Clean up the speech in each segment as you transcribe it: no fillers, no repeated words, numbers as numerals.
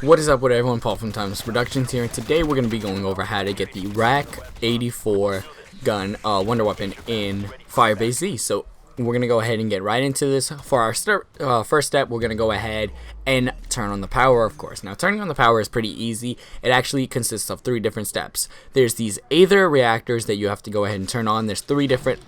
What is up with everyone? Paul from Timeless Productions here, and today we're going to be going over how to get the RAIK-84 gun wonder weapon in FIREBASE Z. So we're going to go ahead and get right into this. For our first step, we're going to go ahead and turn on the power, of course. Now, turning on the power is pretty easy. It actually consists of 3 different steps. There's these Aether reactors that you have to go ahead and turn on. There's 3 different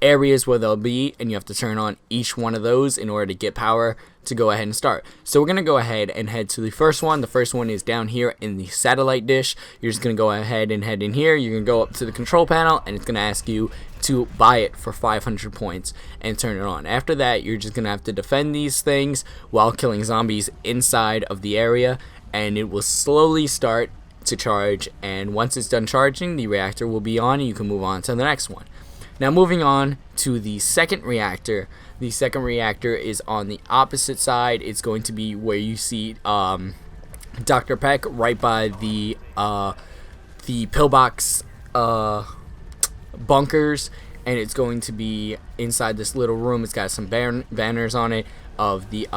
areas where they'll be, and you have to turn on each one of those in order to get power to go ahead and start. So we're going to go ahead and head to the first one. The first one is down here in the satellite dish. You're just going to go ahead and head in here. You're going to go up to the control panel, and it's going to ask you to buy it for 500 points and turn it on. After that, you're just going to have to defend these things while killing zombies inside of the area, and it will slowly start to charge, and once it's done charging, the reactor will be on and you can move on to the next one. Now, moving on to the second reactor. The second reactor is on the opposite side. It's going to be where you see Dr. Peck right by the pillbox bunkers, and it's going to be inside this little room. It's got some banners on it of the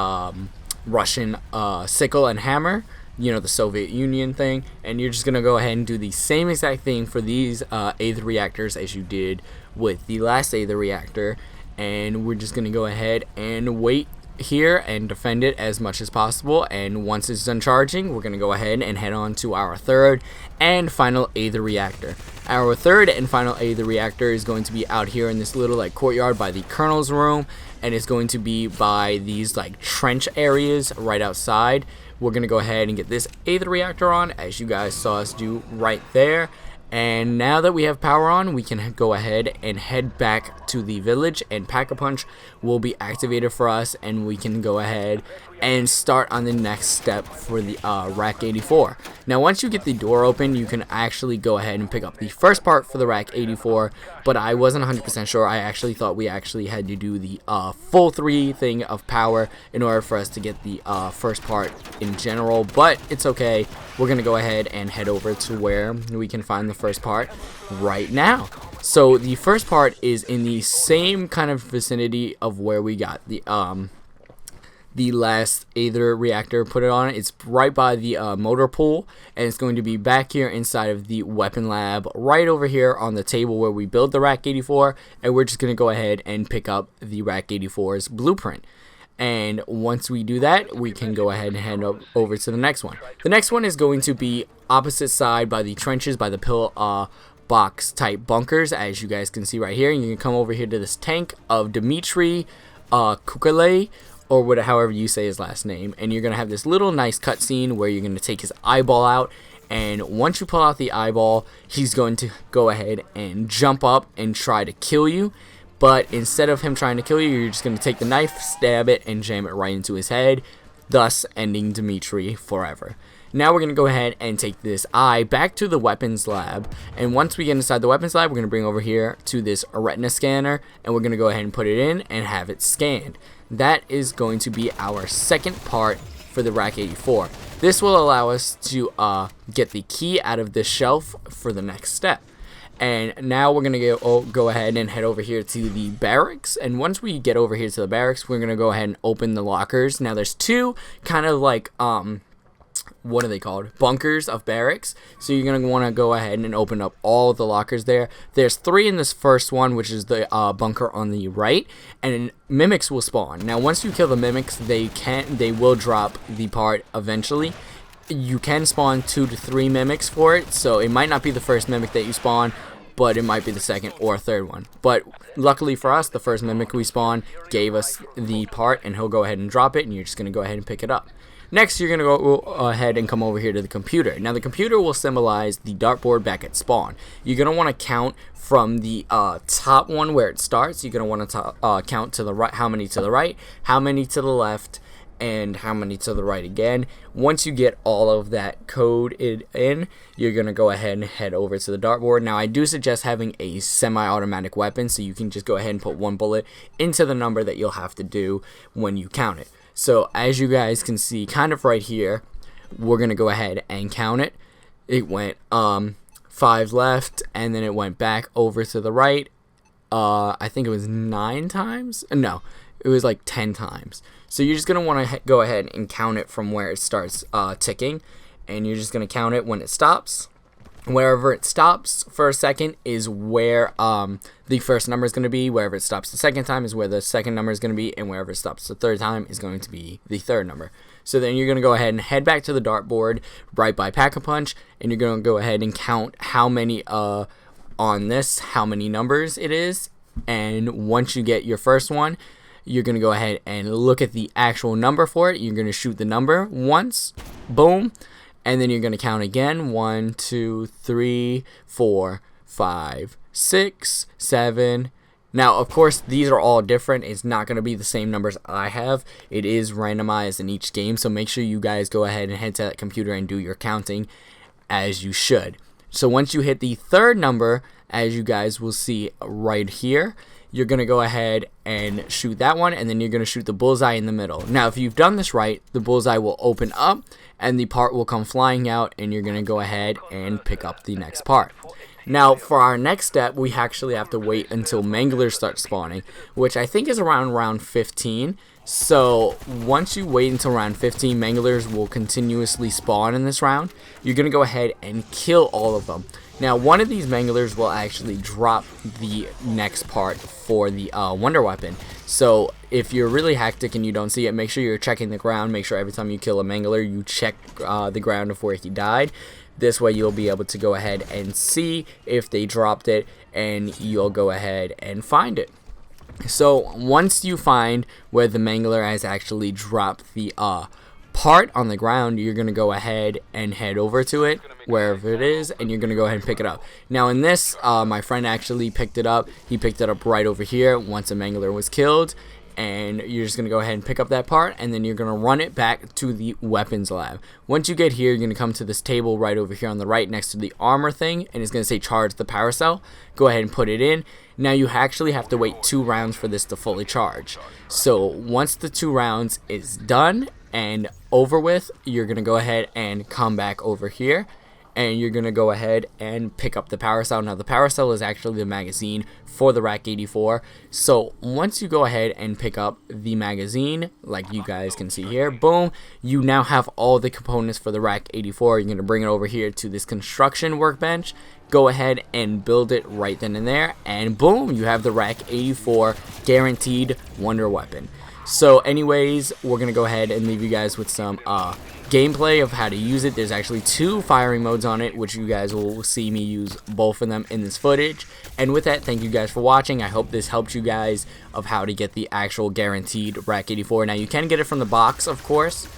Russian sickle and hammer, you know, the Soviet Union thing, and you're just gonna go ahead and do the same exact thing for these Aether reactors as you did with the last Aether reactor, and we're just gonna go ahead and wait here and defend it as much as possible. And once it's done charging, we're gonna go ahead and head on to our third and final Aether reactor. Our third and final Aether reactor is going to be out here in this little courtyard by the Colonel's room, and it's going to be by these trench areas right outside. We're gonna go ahead and get this Aether reactor on, as you guys saw us do right there. And now that we have power on, we can go ahead and head back to the village, and Pack-a-Punch will be activated for us, and we can go ahead and start on the next step for the RAIK-84. Now, once you get the door open, you can actually go ahead and pick up the first part for the RAIK-84, but I wasn't 100% sure. I actually thought we actually had to do the full 3 thing of power in order for us to get the first part in general, but it's okay. We're going to go ahead and head over to where we can find the first part right now. So the first part is in the same kind of vicinity of where we got the last Aether reactor put it on. It's right by the motor pool, and it's going to be back here inside of the weapon lab, right over here on the table where we build the RAIK-84, and we're just going to go ahead and pick up the RAIK-84's blueprint. And once we do that, we can go ahead and head over to the next one. The next one is going to be opposite side by the trenches, by the pill box type bunkers, as you guys can see right here. And you can come over here to this tank of Dmitry Kukale, or however you say his last name, and you're going to have this little nice cutscene where you're going to take his eyeball out, and once you pull out the eyeball, he's going to go ahead and jump up and try to kill you. But instead of him trying to kill you, you're just going to take the knife, stab it, and jam it right into his head, thus ending Dmitry forever. Now we're going to go ahead and take this eye back to the weapons lab, and once we get inside the weapons lab, we're going to bring over here to this retina scanner, and we're going to go ahead and put it in and have it scanned. That is going to be our second part for the RAIK-84. This will allow us to get the key out of this shelf for the next step. And now we're going to go ahead and head over here to the barracks. And once we get over here to the barracks, we're going to go ahead and open the lockers. Now there's 2 kind of what are they called? Bunkers of barracks. So you're going to want to go ahead and open up all of the lockers there. There's 3 in this first one, which is the bunker on the right, and mimics will spawn. Now once you kill the mimics, they will drop the part eventually. You can spawn 2 to 3 mimics for it, so it might not be the first mimic that you spawn, but it might be the second or third one. But luckily for us, the first mimic we spawned gave us the part, and he'll go ahead and drop it, and you're just going to go ahead and pick it up. Next, you're going to go ahead and come over here to the computer. Now, the computer will symbolize the dartboard back at spawn. You're going to want to count from the top one where it starts. You're going to want to count to the right, how many to the right, how many to the left, and how many to the right again. Once you get all of that code in, you're going to go ahead and head over to the dartboard. Now, I do suggest having a semi-automatic weapon, so you can just go ahead and put 1 bullet into the number that you'll have to do when you count it. So as you guys can see kind of right here, we're going to go ahead and count it. It went 5 left, and then it went back over to the right. I think it was 9 times. No, it was like 10 times. So you're just going to want to go ahead and count it from where it starts ticking, and you're just going to count it when it stops. Wherever it stops for a second is where the first number is going to be. Wherever it stops the second time is where the second number is going to be, and wherever it stops the third time is going to be the third number. So then you're going to go ahead and head back to the dartboard right by Pack-a-Punch, and you're going to go ahead and count how many on this, how many numbers it is. And once you get your first one, you're going to go ahead and look at the actual number for it. You're going to shoot the number once, boom. And then you're going to count again. 1, 2, 3, 4, 5, 6, 7. Now, of course, these are all different. It's not going to be the same numbers I have. It is randomized in each game. So make sure you guys go ahead and head to that computer and do your counting as you should. So once you hit the third number, as you guys will see right here, you're going to go ahead and shoot that one, and then you're going to shoot the bullseye in the middle. Now, if you've done this right, the bullseye will open up, and the part will come flying out, and you're going to go ahead and pick up the next part. Now, for our next step, we actually have to wait until manglers start spawning, which I think is around round 15. So once you wait until round 15, manglers will continuously spawn in this round. You're going to go ahead and kill all of them. Now, one of these manglers will actually drop the next part for the wonder weapon. So if you're really hectic and you don't see it, make sure you're checking the ground. Make sure every time you kill a mangler, you check the ground of where he died. This way you'll be able to go ahead and see if they dropped it, and you'll go ahead and find it. So once you find where the mangler has actually dropped the part on the ground, you're going to go ahead and head over to it, wherever it is, and you're going to go ahead and pick it up. Now in this, my friend actually picked it up. He picked it up right over here once a mangler was killed, and you're just going to go ahead and pick up that part, and then you're going to run it back to the weapons lab. Once you get here, you're going to come to this table right over here on the right next to the armor thing, and it's going to say charge the power cell. Go ahead and put it in. Now you actually have to wait 2 rounds for this to fully charge. So once the 2 rounds is done and over with, you're going to go ahead and come back over here, and you're going to go ahead and pick up the power cell. Now the power cell is actually the magazine for the RAIK-84. So once you go ahead and pick up the magazine, like you guys can see here, boom, you now have all the components for the RAIK-84. You're going to bring it over here to this construction workbench. Go ahead and build it right then and there, and boom, you have the RAIK-84 guaranteed wonder weapon. So anyways, we're going to go ahead and leave you guys with some gameplay of how to use it. There's actually 2 firing modes on it, which you guys will see me use both of them in this footage. And with that, thank you guys for watching. I hope this helped you guys of how to get the actual guaranteed RAIK-84. Now you can get it from the box, of course,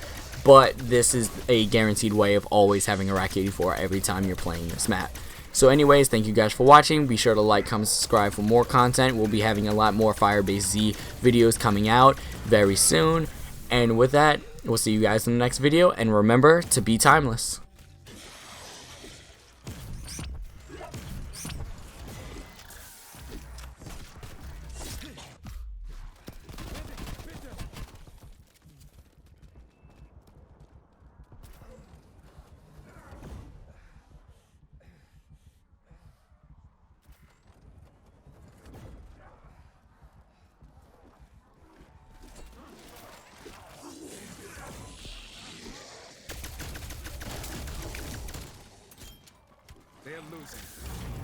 but this is a guaranteed way of always having a RAIK-84 every time you're playing this map. So anyways, thank you guys for watching. Be sure to like, comment, subscribe for more content. We'll be having a lot more FIREBASE Z videos coming out very soon. And with that, we'll see you guys in the next video. And remember to be timeless. They're losing.